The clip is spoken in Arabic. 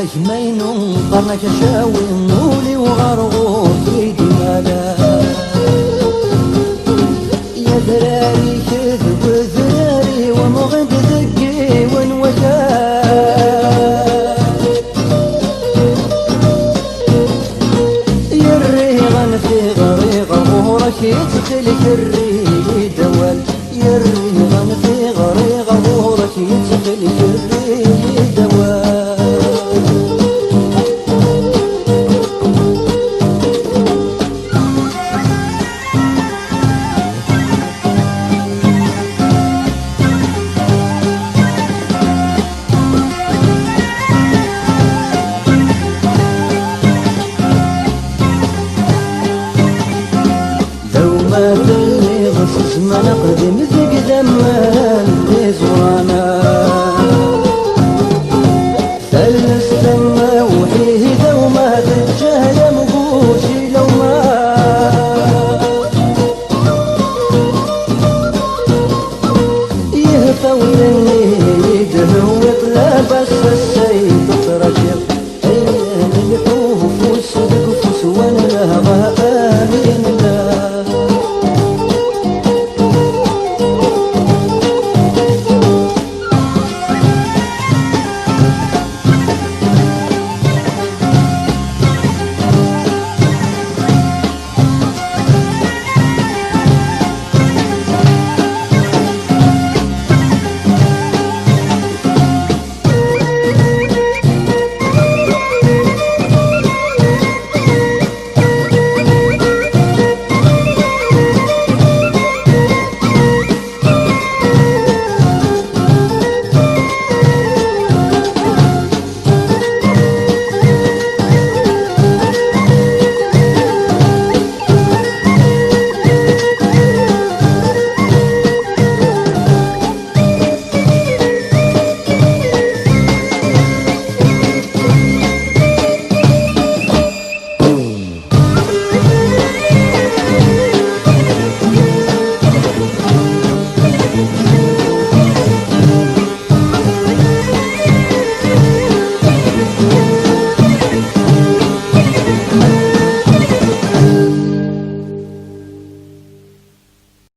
أجمين قرنك شاوي مولي وغرغور سيدي مالا يا ذراري كذب ذراري ومغد ذكي ونوجاه يا الريغن في غريغ غورك يدخلك الريق دوال يا الريغن في غريغ غورك يدخلك الريق دوال ما تلي غصص ما نقدم